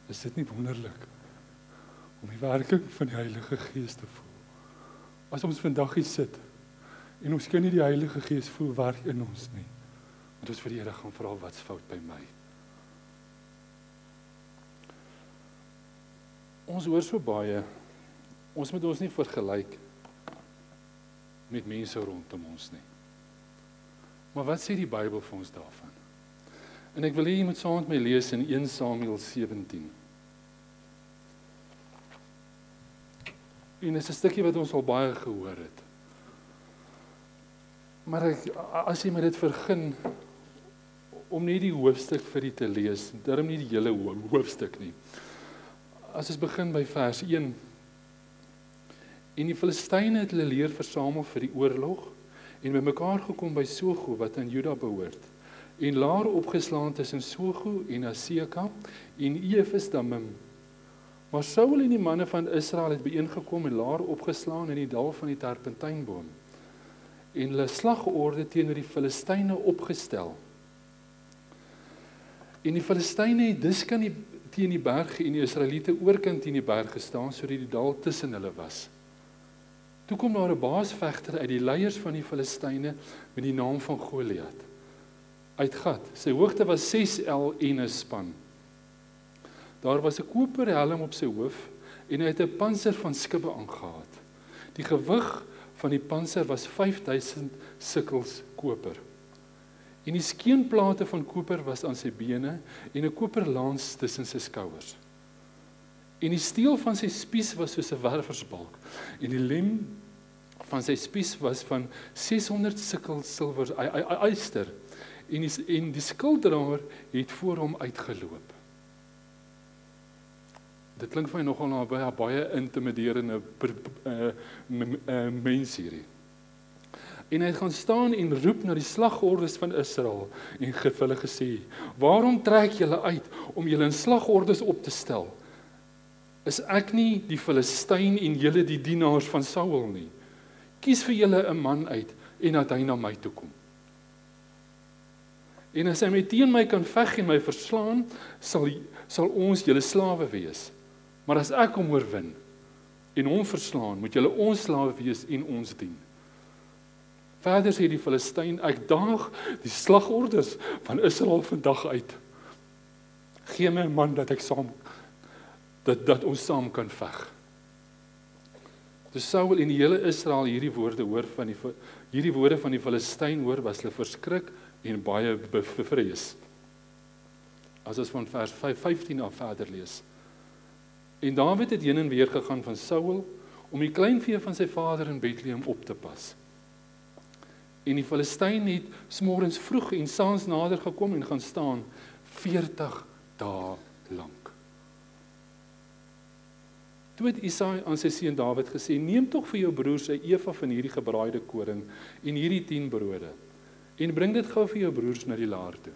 Is dit nie wonderlik om die werking van die Heilige Gees te voel? As ons vandag hier sit en ons kan nie die Heilige Gees voel werk in ons nie, want ons vir die Here gaan vra, wat's fout by my? Ons hoor so baie, ons moet ons nie vergelyk met mense rondom ons nie. Maar wat sê die Bybel vir ons daarvan? En ek wil hê jy moet saam met my lees in 1 Samuel 17. En dit is 'n stukkie wat ons al baie gehoor het. Maar as jy met dit vergun, om nie die hoofstuk vir jy te lees, daarom nie die hele hoofstuk nie. As ons begin by vers 1. En die Filistyne het hulle leer versamel vir die oorlog, en bymekaar gekom by Sogo, wat aan Juda behoort, en laar opgeslaan tussen Sogo en Aseka, en Efes-Damim. Maar Saul en die manne van Israel het bijeengekom en laar opgeslaan in die dal van die terpentynboom, en hulle slagorde teenoor die Filistyne opgestel. En die Filistyne het dus kan teen die berg en die Israeliete oorkant teen die berg gestaan, sodat die dal tussen hulle was. Toe kom daar 'n baasvegter uit die leiers van die Filistyne met die naam van Goliat uit Gat. Sy hoogte was 6 el en 'n span. Daar was 'n koper helm op sy hoof en hy het 'n panser van skibbe aangehad. Die gewig van die panser was 5000 sikkels koper. En die skeenplate van koper was aan sy bene en 'n koperlans tussen sy skouers. En die steel van sy spies was soos 'n werversbalk, en die lem van sy spies was van 600 sikkel silwer yster, en die skilddraer het voor hom uitgeloop. Dit klink vir my nogal na baie intimiderende mens hierdie. En hy het gaan staan en roep na die slagordes van Israel, en vir hulle gesê, waarom trek julle uit om julle in slagordes op te stel? Is ek nie die Filistyn en julle die dienaars van Saul nie? Kies vir julle 'n man uit en dat hy na my toe kom. En as hy teen my kan veg en my verslaan, sal ons julle slawe wees. Maar as ek hom oorwin en hom verslaan, moet julle ons slawe wees en ons dien. Verder sê die Filistyn, ek daag die slagorders van Israel vandag uit. Gee my 'n man dat ek dat ons saam kan veg. Dus Saul en die hele Israel hierdie woorde van die Filistyn hoor, was hulle verskrik en baie bevrees. As ons van vers 15 af verder lees. En Dawid het heen en weer gegaan van Saul om die kleinvee van sy vader in Bethlehem op te pas. En die Filistyn het smorens vroeg en saans nader gekom en gaan staan 40 dae lank. Toe het Isaai aan sy seun Dawid gesê, neem tog vir jou broers 'n eva van hierdie gebraaide koring en hierdie 10 brode, en bring dit gou vir jou broers na die laar toe.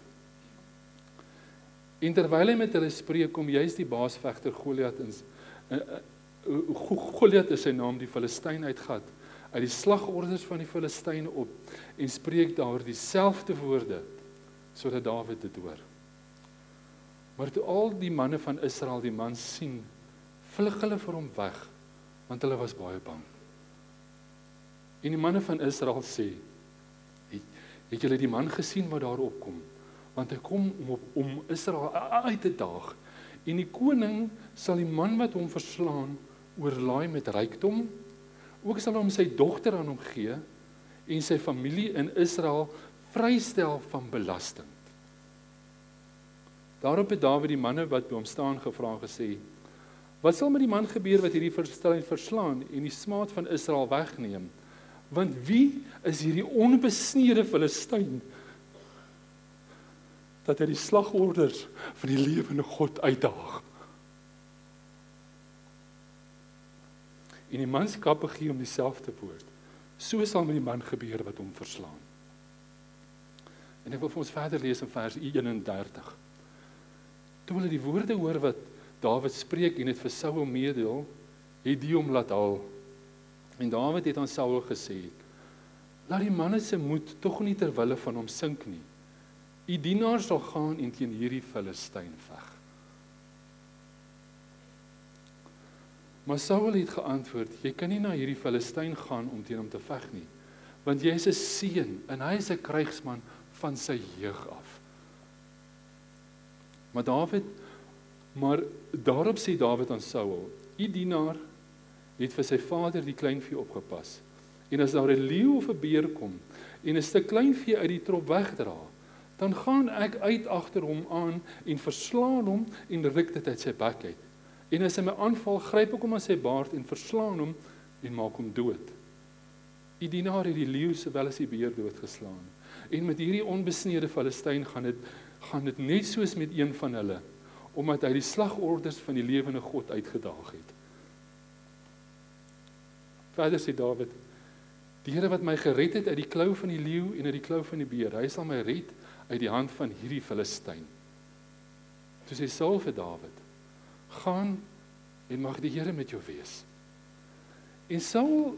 En terwyl hy met hulle spreek, kom juis die baasvegter Goliat is sy naam, die Filistyn uit Gat, uit die slagorders van die Filistyne op, en spreek daar dieselfde woorde, sodat Dawid dit hoor. Maar toe al die manne van Israel die man sien, vlug hulle vir hom weg, want hulle was baie bang. En die manne van Israel sê, het julle die man gesien wat daar opkom? Want hy kom om Israel uit te daag, en die koning sal die man wat hom verslaan, oorlaai met rykdom, ook sal hom sy dogter aan hom gee, en sy familie in Israel vrystel van belasting. Daarop het Dawid die manne wat by hom staan gevra en gesê, wat sal met die man gebeur wat hierdie Filistyn verslaan en die smaad van Israel wegneem? Want wie is hierdie onbesnede Filistyn, dat hy die slagorders van die lewende God uitdaag? En die manskappe gee om dieselfde woord. So sal met die man gebeur wat hom verslaan. En ek wil vir ons verder lees in vers 31. Toe hulle die woorde hoor wat Dawid spreek en het vir Saul meedeel, het die hom laat haal. En Dawid het aan Saul gesê, laat die manne se moed tog nie ter wille van hom sink nie. U dienaar sal gaan en teen hierdie Filistyn veg. Maar Saul het geantwoord, jy kan nie na hierdie Filistyn gaan om teen hom te veg nie, want jy is 'n seun en hy is 'n krygsman van sy jeug af. Maar daarop sê Dawid aan Saul, u dienaar het vir sy vader die kleinvee opgepas, en as daar 'n leeu of 'n beer kom, en 'n stuk kleinvee uit die trop wegdra, dan gaan ek uit agter hom aan, en verslaan hom, en ruk dit uit sy bek uit. En as hy my aanval, gryp ek hom aan sy baard, en verslaan hom, en maak hom dood. Die dienaar het die leeu sowel as die beer doodgeslaan. En met hierdie onbesnede Filistyn gaan dit net soos met een van hulle, omdat hy die slagorders van die lewende God uitgedaag het. Verder sê Dawid, die Here wat my gered het uit die klou van die leeu en uit die klou van die beer, hy sal my red uit die hand van hierdie Filistyn. Toe sê Saul vir Dawid, gaan en mag die Here met jou wees. En Saul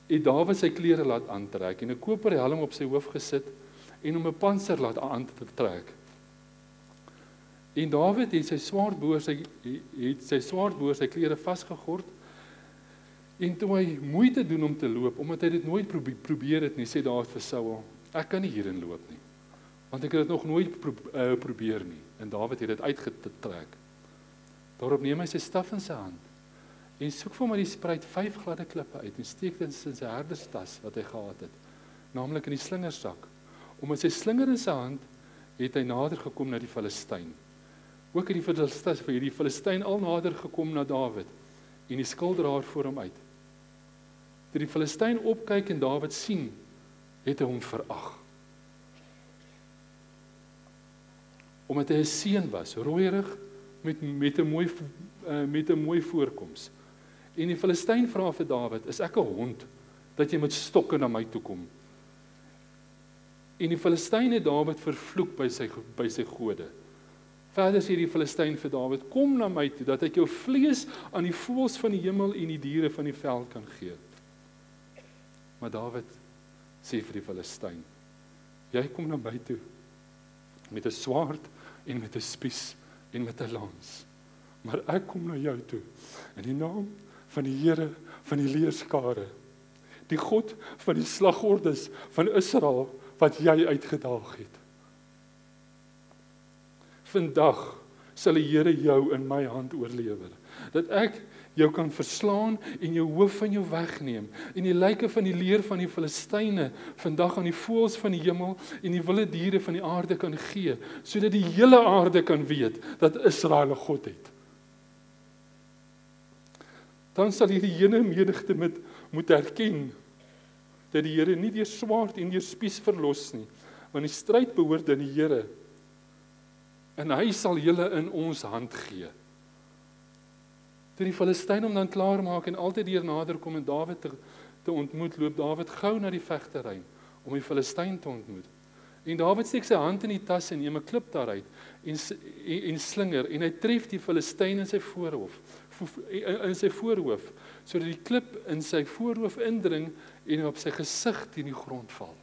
het Dawid sy klere laat aantrek en 'n koper helm op sy hoof gesit en hom 'n pantser laat aan te trek. En Dawid het sy swaard bo sy klere vasgegord. En toe hy moeite doen om te loop, omdat hy dit nooit probeer het nie, sê Dawid vir Saul, ek kan nie hierin loop nie, want ek het dit nog nooit probeer nie. En Dawid het dit uitgetrek. Daarop neem hy sy staf in sy hand, en soek vir hom uit die spruit 5 gladde klippe uit, en steek dit in sy herderstas wat hy gehad het, naamlik in die slingersak. Omdat sy slinger in sy hand, het hy nader gekom na die Filistyn. Ook het die Filistyn al nader gekom na Dawid, en die skildraer voor hom uit. Toe die Filistyn opkyk en Dawid sien, het hy hom verag. Omdat hy 'n seun was, rooierig, met 'n mooi voorkoms. En die Filistyn vra vir Dawid, is ek 'n hond, dat jy met stokke na my toe kom? En die Filistyn het Dawid vervloek by sy gode. Verder sê die Filistyn vir Dawid, kom na my toe, dat ek jou vlees aan die voëls van die hemel en die diere van die veld kan gee. Maar Dawid sê vir die Filistyn, jy kom na my toe, met 'n swaard en met 'n spies en met 'n lans. Maar ek kom na jou toe, in die naam van die Here van die leerskare, die God van die slagordes van Israel, wat jy uitgedaag het. Vandag sal die Here jou in my hand oorlewer, dat ek jou kan verslaan en jou hoof van jou wegneem, en die lyke van die leer van die Filistyne vandag aan die voëls van die hemel en die wilde diere van die aarde kan gee, sodat die hele aarde kan weet dat Israel 'n God het. Dan sal hierdie hele menigte moet erken dat die Here nie deur swaard en deur spies verlos nie, want die stryd behoort aan die Here, en hy sal julle in ons hand gee. Toe die Filistyn hom dan klaar maak en altyd hier nader kom en Dawid te ontmoet, loop Dawid gou na die vegterrein om die Filistyn te ontmoet. En Dawid steek sy hand in die tas en neem 'n klip daaruit en slinger, en hy tref die Filistyn in sy voorhoof, sodat die klip in sy voorhoof indring en op sy gesig teen die grond val.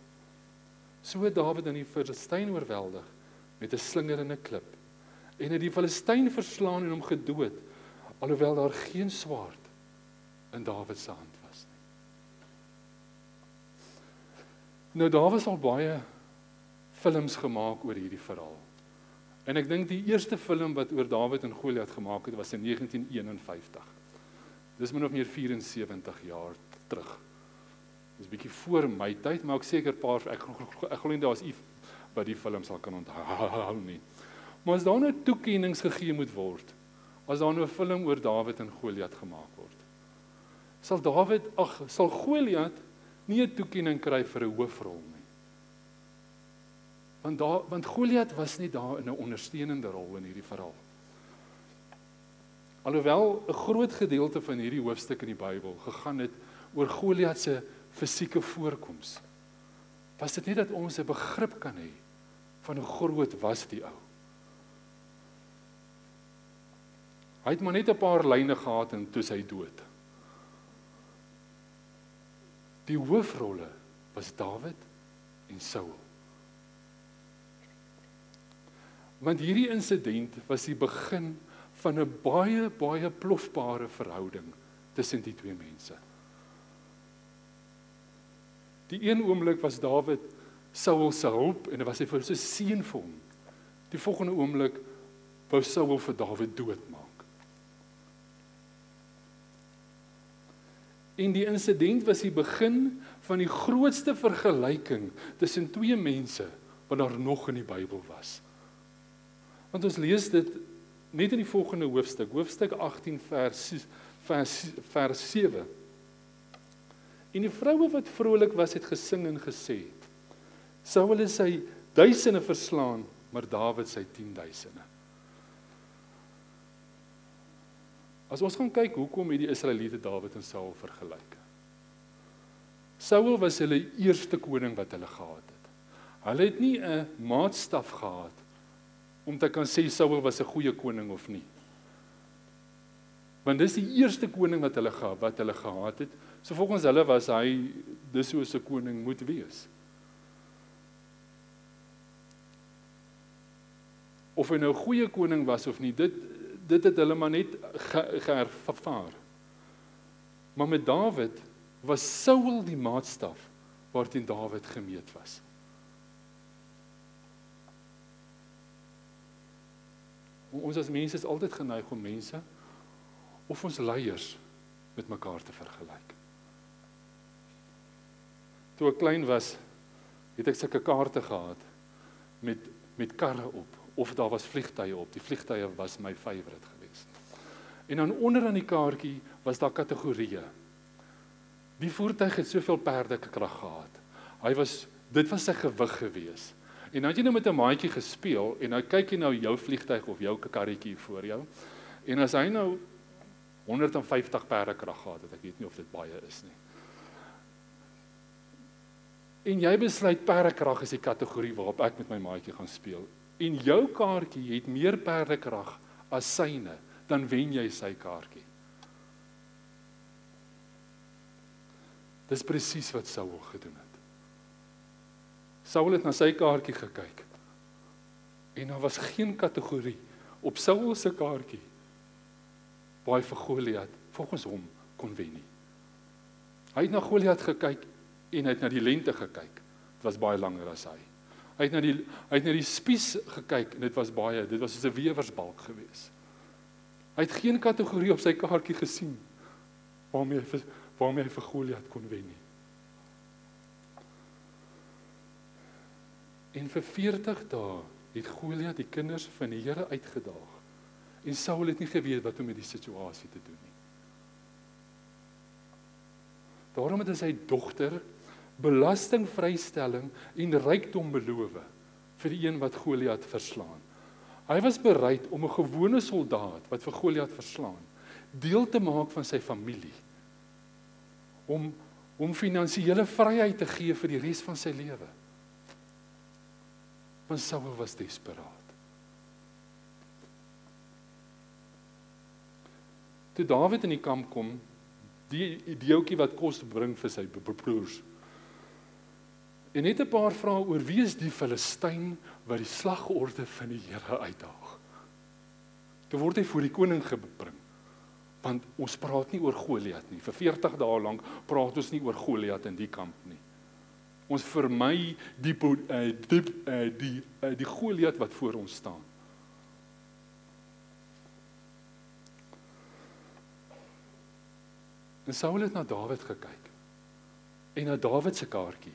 So het Dawid dan die Filistyn oorweldig met 'n slinger en 'n klip, en het die Filistyn verslaan en hom gedood, alhoewel daar geen swaard in Dawid se hand was nie. Nou daar was al baie films gemaak oor hierdie verhaal. En ek dink die eerste film wat oor Dawid en Goliat gemaak het, was in 1951. Dis min of meer 74 jaar terug. Dis 'n bietjie voor my tyd, maar ek seker ek glo nie daar is wat die film sal kan onthou nie. Maar as daar nou toekennings gegee moet word, as daar nou 'n film oor Dawid en Goliat gemaak word, sal Goliat nie 'n toekenning kry vir 'n hoofrol nie. Want Goliat was nie daar in 'n ondersteunende rol in hierdie verhaal. Alhoewel 'n groot gedeelte van hierdie hoofstuk in die Bybel gegaan het oor Goliat se fisieke voorkoms, was dit nie dat ons 'n begrip kan hê van hoe groot was die ou. Hy het maar net 'n paar lyne gehad en toe hy dood. Die hoofrolle was Dawid en Saul. Want hierdie insident was die begin van 'n baie plofbare verhouding tussen die twee mense. Die een oomblik was Dawid Saul se hulp en dit was hy vir so 'n seën vir hom. Die volgende oomblik wou Saul vir Dawid doodmaak. En die insident was die begin van die grootste vergelyking tussen twee mense wat daar nog in die Bybel was. Want ons lees dit net in die volgende hoofstuk 18 vers 7. En die vroue wat vrolik was het gesing en gesê, Saul het sy duisende verslaan, maar Dawid sy 10.000. As ons gaan kyk, hoekom het die Israeliete Dawid en Saul vergelyk? Saul was hulle eerste koning wat hulle gehad het. Hulle het nie 'n maatstaf gehad om te kan sê Saul was 'n goeie koning of nie. Want dis die eerste koning wat hulle gehad het. So volgens hulle was hy dis hoe 'n koning moet wees. Of hy nou 'n goeie koning was of nie, dit het hulle maar net geervaar. Maar met Dawid was Saul die maatstaf waarteen Dawid gemeet was. Ons as mense is altyd geneig om mense of ons leiers met mekaar te vergelyk. Toe ek klein was, het ek sulke kaarte gehad met karre op, of daar was vliegtuie op. Die vliegtuie was my favourite geweest. En dan onder aan die kaartjie was daar kategorieë. Die voertuig het soveel perdekrag gehad. Dit was sy gewig geweest. En dan het jy nou met 'n maatjie gespeel, en nou kyk jy nou jou vliegtuig of jou karretjie voor jou, en as hy nou 150 perdekrag gehad het, ek weet nie of dit baie is nie. En jy besluit perdekrag is die kategorie waarop ek met my maatjie gaan speel. En jou kaartjie het meer perdekrag as syne, dan wen jy sy kaartjie. Dis presies wat Saul gedoen het. Saul het na sy kaartjie gekyk. En daar was geen kategorie op Saul se kaartjie waar hy vir Goliat volgens hom kon wen nie. Hy het na Goliat gekyk en hy het na die lente gekyk. Dit was baie langer as hy. Hy het na die spies gekyk en dit was soos 'n wewersbalk geweest. Hy het geen kategorie op sy kaartjie gesien waarmee hy vir Goliat kon wen nie. En vir 40 dae het Goliat die kinders van die Here uitgedaag. En Saul het nie geweet wat om met die situasie te doen nie. Daarom het hy sy dogter belastingvrystelling en rykdom beloof vir die een wat Goliat verslaan. Hy was bereid om 'n gewone soldaat wat vir Goliat verslaan, deel te maak van sy familie, om finansiële vryheid te gee vir die res van sy lewe. Want Saul was desperaat. Toe Dawid in die kamp kom, die ouetjie wat kos bring vir sy broers, en net 'n paar vrae oor wie is die Filistyn wat die slagorde van die Here uitdaag. Toe word hy voor die koning gebring, want ons praat nie oor Goliat nie. Vir 40 dae lank praat ons nie oor Goliat in die kamp nie. Ons vermy die Goliat wat voor ons staan. En Saul het na Dawid gekyk, en na Dawid se kaartjie,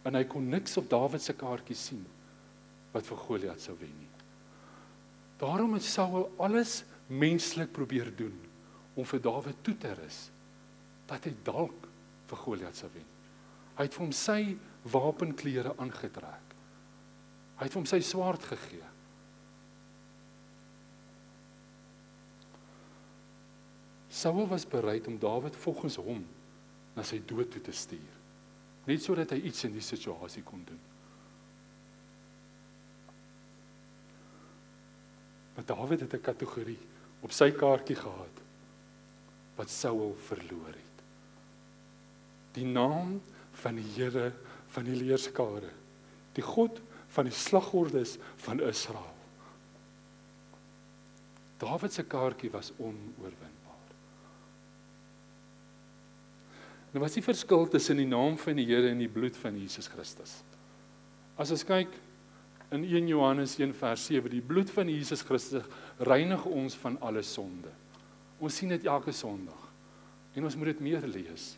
en hy kon niks op Dawid se kaartjie sien, wat vir Goliat sou wen nie. Daarom het Saul alles menslik probeer doen, om vir Dawid toe te rus, dat hy dalk vir Goliat sou wen. Hy het vir hom sy wapenklere aangetrek. Hy het vir hom sy swaard gegee. Saul was bereid om Dawid volgens hom na sy dood toe te stuur, net sodat hy iets in die situasie kon doen. Maar Dawid het 'n kategorie op sy kaartjie gehad, wat Saul verloor het. Die naam van die Here van die leerskare, die God van die slagordes van Israel. Dawid se kaartjie was onoorwinbaar. Nou wat is die verskil tussen die naam van die Here en die bloed van Jesus Christus? As ons kyk in 1 Johannes 1 vers 7, die bloed van Jesus Christus reinig ons van alle sonde. Ons sien dit elke Sondag en ons moet dit meer lees.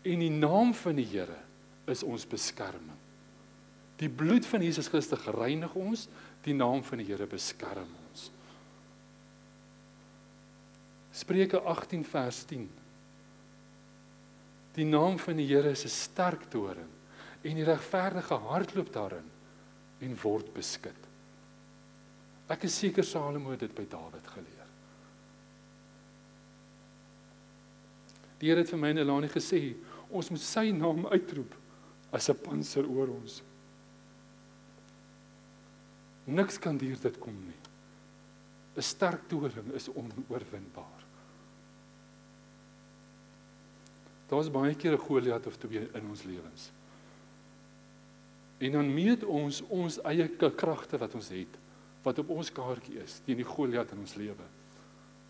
En die naam van die Here is ons beskerming. Die bloed van Jesus Christus reinig ons, die naam van die Here beskerm ons. Spreuke 18 vers 10. Die naam van die Here is 'n sterk toring en die regverdige hardloop daarin en word beskud. Ek is seker Salomo het dit by Dawid geleer. Die Here het vir my en Elani gesê, ons moet sy naam uitroep as 'n pantser oor ons. Niks kan deur dit kom nie. 'n Sterk toring is onoorwinbaar. Daar's baie keer 'n Goliat of twee in ons lewens. En dan meet ons eie kragte wat ons het, wat op ons kaartjie is, teen die Goliat in ons lewe.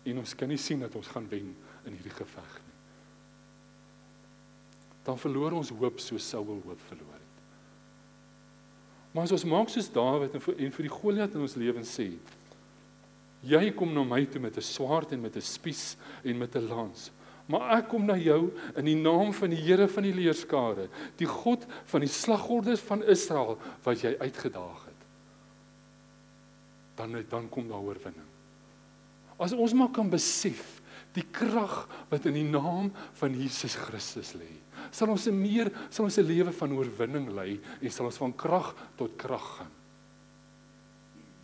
En ons kan nie sien dat ons gaan wen in hierdie geveg nie. Dan verloor ons hoop soos Saul hoop verloor het. Maar as ons maak soos Dawid en vir die Goliat in ons lewens sê, jy kom na my toe met 'n swaard en met 'n spies en met 'n lans, maar ek kom na jou in die naam van die Here van die leerskare, die God van die slagordes van Israel wat jy uitgedaag het. Dan kom daar oorwinning. As ons maar kan besef die krag wat in die naam van Jesus Christus lê, sal ons 'n lewe van oorwinning lei en sal ons van krag tot krag gaan.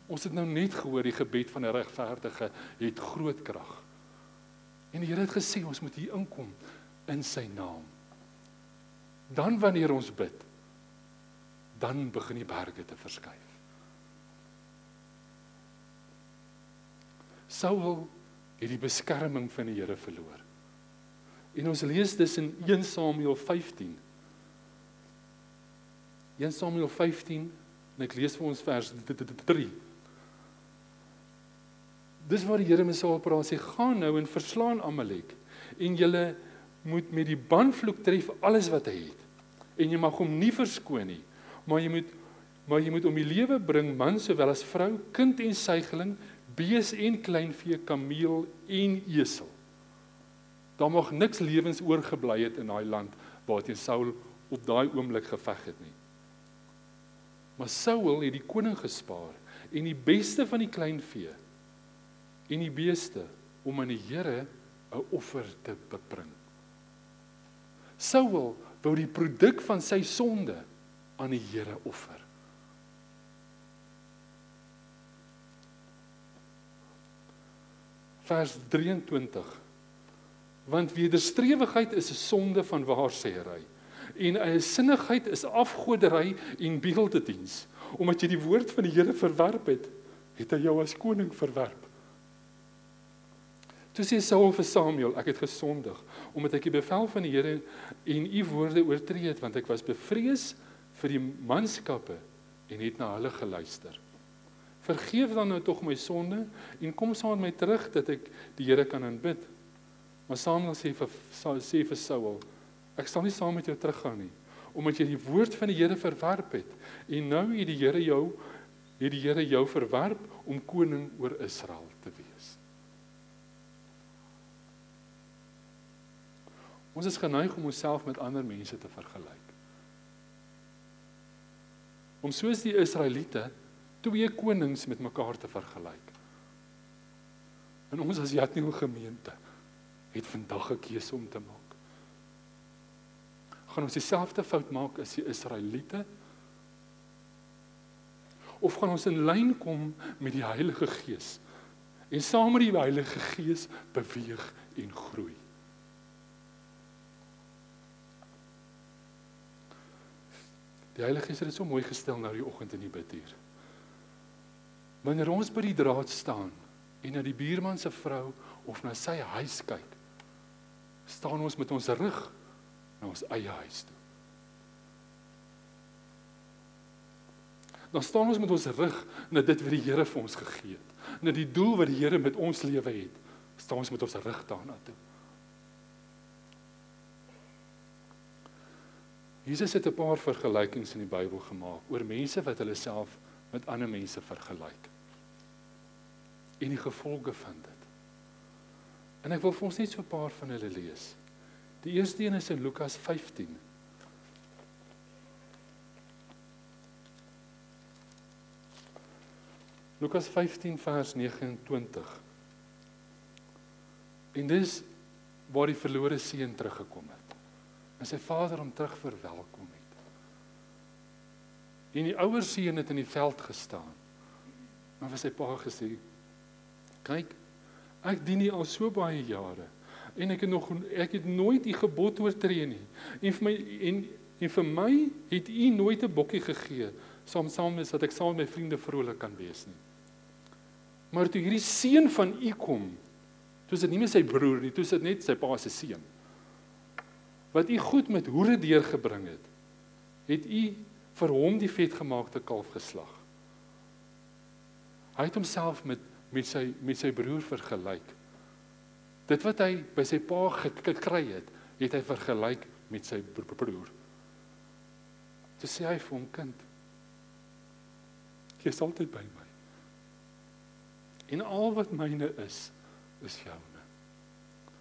Ons het nou net gehoor die gebed van 'n regverdige het groot krag. En die Here het gesê ons moet hier inkom in sy naam. Dan wanneer ons bid, dan begin die berge te verskuif. Saul het die beskerming van die Here verloor. En ons lees dis in 1 Samuel 15. 1 Samuel 15, en ek lees vir ons vers 3. Dis waar die Here met Saul praat, sê, gaan nou en verslaan Amalek, en julle moet met die banvloek tref alles wat hy het, en jy mag hom nie verskoon nie, maar jy moet om die lewe bring, man sowel as vrou, kind en suigeling, bees en kleinvee, kameel en esel. Daar mag niks lewens oorgebly het in daai land, waarteen Saul op daai oomblik geveg het nie. Maar Saul het die koning gespaar, en die beste van die kleinvee, en die beeste, om aan die Here 'n offer te bring. Saul wou die produk van sy sonde aan die Here offer. Vers 23. Want wederstrewigheid is 'n sonde van waarsêery, en 'n sinnigheid is afgodery en beeldediens. Omdat jy die woord van die Here verwerp het, het hy jou as koning verwerp. Toe sê Saul vir Samuel, ek het gesondig, omdat ek die bevel van die Here en u woorde oortree het, want ek was bevrees vir die manskappe en het na hulle geluister. Vergeef dan nou tog my sonde en kom saam met my terug dat ek die Here kan aanbid. Maar Samuel sê vir Saul, ek sal nie saam met jou teruggaan nie, omdat jy die woord van die Here verwerp het, en nou het die Here jou verwerp om koning oor Israel te wees. Ons is geneig om onsself met ander mense te vergelyk. Om soos die Israeliete twee konings met mekaar te vergelyk. En ons as Jatniel gemeente het vandag 'n keuse om te maak. Gaan ons dieselfde fout maak as die Israeliete? Of gaan ons in lyn kom met die Heilige Gees en saam met die Heilige Gees beweeg en groei? Die Heilige Gees het dit so mooi gestel nou die oggend in die bidtuur. Wanneer ons by die draad staan en na die buurman se vrou of na sy huis kyk, staan ons met ons rug na ons eie huis toe. Dan staan ons met ons rug na dit wat die Here vir ons gegee het, na die doel wat die Here met ons lewe het, staan ons met ons rug daarna toe. Jesus het 'n paar vergelykings in die Bybel gemaak oor mense wat hulle self met ander mense vergelyk. En die gevolge van dit. En ek wil vir ons net so 'n paar van hulle lees. Die eerste een is in Lukas 15. Lukas 15 vers 29. En dis waar die verlore seun teruggekom het. En sy vader hom terug verwelkom het. En die ouer seun het in die veld gestaan. Maar vir sy pa gesê, kyk, ek dien U al so baie jare en ek het nooit U gebod oortree nie. En vir my het U nooit 'n bokkie gegee, saam is dat ek saam met my vriende vrolik kan wees nie. Maar toe hierdie seun van U kom, toe is dit nie meer sy broer nie, toe is dit net sy pa se seun. Wat U goed met hoere deurgebring het U vir hom die vetgemaakte kalf geslag. Hy het homself met sy broer vergelyk. Dit wat hy by sy pa gekry het hy vergelyk met sy broer. Toe sê hy vir hom, kind, jy is altyd by my. En al wat myne is joune.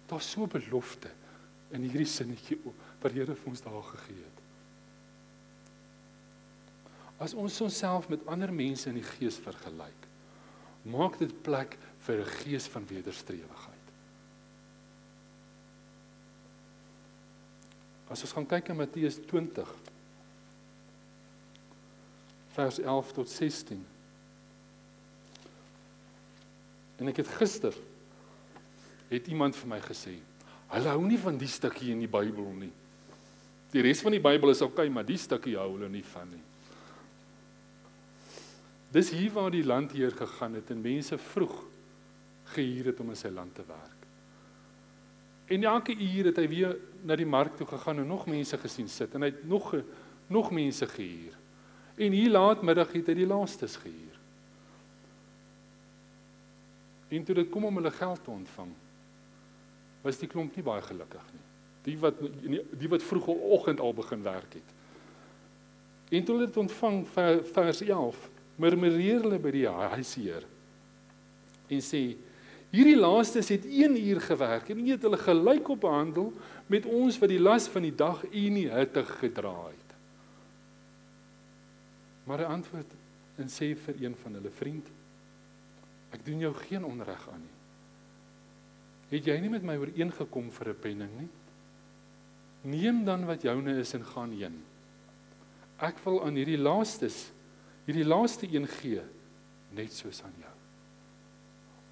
Daar's so belofte in hierdie sinnetjie wat die Here vir ons daar gegee het. As ons onsself met ander mense in die gees vergelyk, maak dit plek vir 'n gees van wederstrewigheid. As ons gaan kyk in Matteus 20, vers 11 tot 16. En ek het gister, het iemand vir my gesê, hulle hou nie van die stukkie in die Bybel nie. Die res van die Bybel is okay, maar die stukkie hou hulle nie van nie. Dis hier waar die landheer gegaan het en mense vroeg gehuur het om in sy land te werk. En elke uur het hy weer na die mark toe gegaan en nog mense gesien sit en hy het nog mense gehuur. En hier laatmiddag het hy die laastes gehuur. En toe dit kom om hulle geld te ontvang, was die klomp nie baie gelukkig nie. Die wat vroegoggend al begin werk het. En toe hulle dit ontvang, vers 11, murmureer hulle by die huisheer en sê, hierdie laastes het 1 uur gewerk en U het hulle gelyk op behandel met ons wat die las van die dag in die hitte gedra het. Maar hy antwoord en sê vir een van hulle, vriend, ek doen jou geen onreg aan nie. Het jy nie met my ooreengekom vir 'n penning nie? Neem dan wat joune is en gaan heen. Ek wil aan hierdie laaste een gee, net soos aan jou.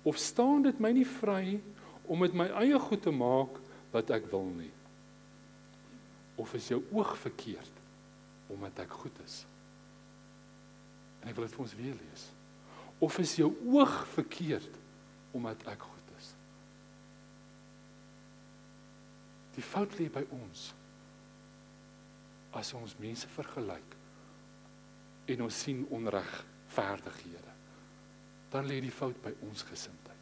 Of staan dit my nie vry om met my eie goed te maak wat ek wil nie? Of is jou oog verkeerd omdat ek goed is? En ek wil dit vir ons weer lees. Of is jou oog verkeerd omdat ek goed is? Die fout lê by ons. As ons mense vergelyk en ons sien onregverdighede, dan lê die fout by ons gesindheid.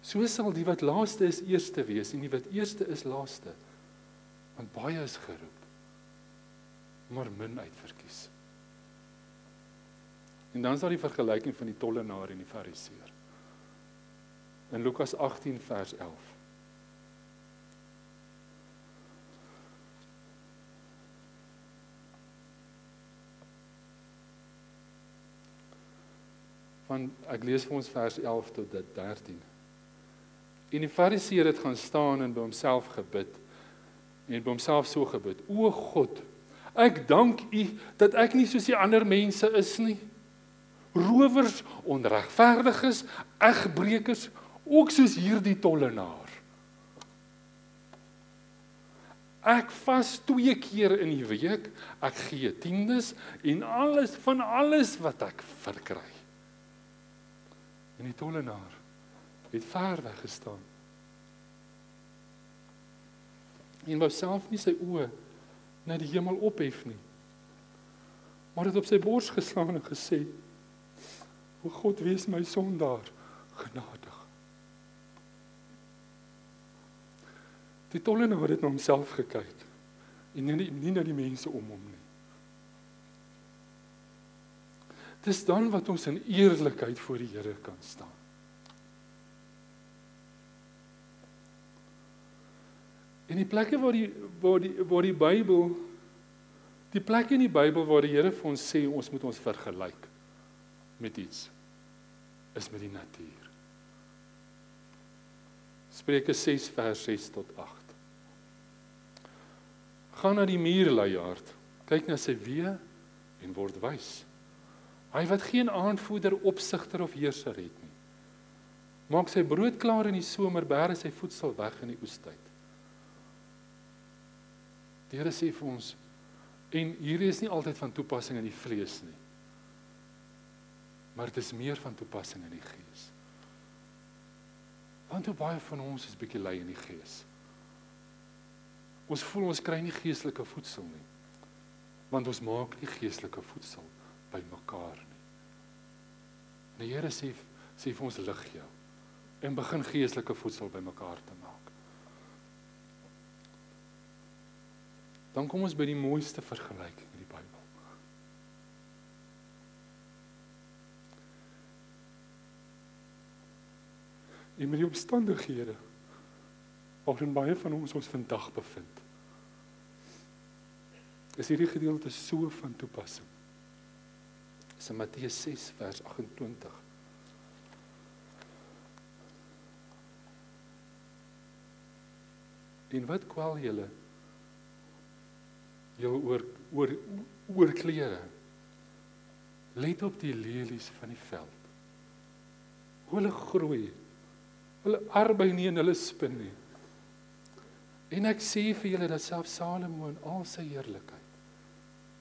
So sal die wat laaste is eerste wees en die wat eerste is laaste, want baie is geroep, maar min uitverkies. En dan is daar die vergelyking van die tollenaar en die fariseer. In Lukas 18 vers 11. Ek lees vir ons vers 11 tot 13. En die fariseer het gaan staan en by homself gebid, en by homself so gebid, o God, ek dank U dat ek nie soos die ander mense is nie, rowers, onregverdiges, egbrekers, ook soos hierdie tollenaar. Ek vas 2 keer in die week, ek gee tiendes en van alles wat ek verkry. En die tollenaar het ver weg gestaan. En wou self nie sy oë na die hemel ophef nie, maar het op sy bors geslaan en gesê, o God, wees my sondaar genadig. Die tollenaar het na homself gekyk en nie na die mense om hom nie. Dis dan wat ons in eerlikheid voor die Here kan staan. En die plekke waar die Bybel, die plekke in die Bybel waar die Here vir ons sê, ons moet ons vergelyk met iets, is met die natuur. Spreuke 6 vers 6 tot 8. Gaan na die muurleiaard, kyk na sy weë en word wys. Hy wat geen aanvoerder, opsigter of heerser het nie. Maak sy brood klaar in die somer, bære sy voedsel weg in die oestyd. Die Here sê vir ons, en hier is nie altyd van toepassing in die vlees nie, maar dit is meer van toepassing in die gees. Want hoe baie van ons is bietjie lui in die gees. Ons voel ons kry nie geestelike voedsel nie, want ons maak nie geestelike voedsel by mekaar nie. En die Here sê vir ons, lig jou, en begin geestelike voedsel by mekaar te maak. Dan kom ons by die mooiste vergelyking in die Bybel. En met die omstandighede waarin baie van ons vandag bevind, is hierdie gedeelte so van toepassing. Dit is in Matteus 6 vers 28. En wat kwel julle oor klere? Let op die lelies van die veld. Hoe hulle groei, hulle arbei nie en hulle spin nie. En ek sê vir julle dat selfs Salomo in al sy heerlikheid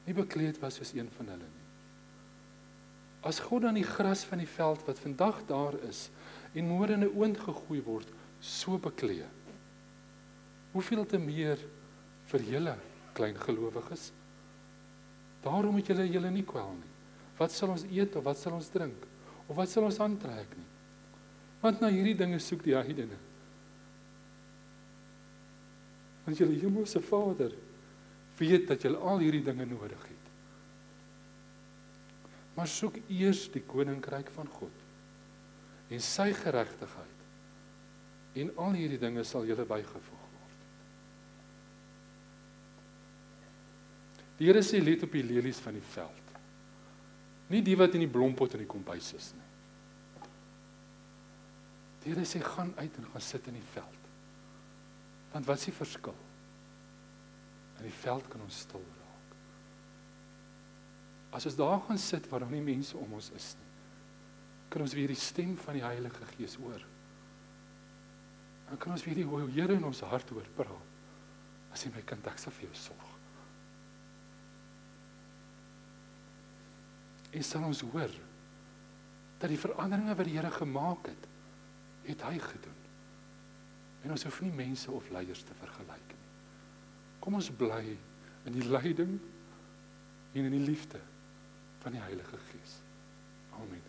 nie bekleed was soos een van hulle nie. As God dan die gras van die veld wat vandag daar is en môre in 'n oond gegooi word, so bekleed, hoeveel te meer vir julle klein gelowiges? Daarom moet julle nie kwel nie. Wat sal ons eet of wat sal ons drink? Of wat sal ons aantrek nie? Want na hierdie dinge soek die heidene. Want julle hemelse Vader weet dat julle al hierdie dinge nodig het. Maar soek eers die koninkryk van God en sy geregtigheid, en al hierdie dinge sal julle bygevoeg word. Die Here sê, let op die lelies van die veld. Nie die wat in die blompot in die kombuis is nie. Die Here sê, gaan uit en gaan sit in die veld. Want wat is die verskil? In die veld kan ons stil raak. As ons daar gaan sit waar daar nie mense om ons is nie, kan ons weer die stem van die Heilige Gees hoor. Dan kan ons weer die Here in ons hart hoor praat. As jy my kind, ek sal vir jou sorg. En sal ons hoor dat die veranderinge wat die Here gemaak het hy gedoen. En ons hoef nie mense of leiers te vergelyk nie. Kom ons bly in die leiding en in die liefde van die Heilige Gees. Amen.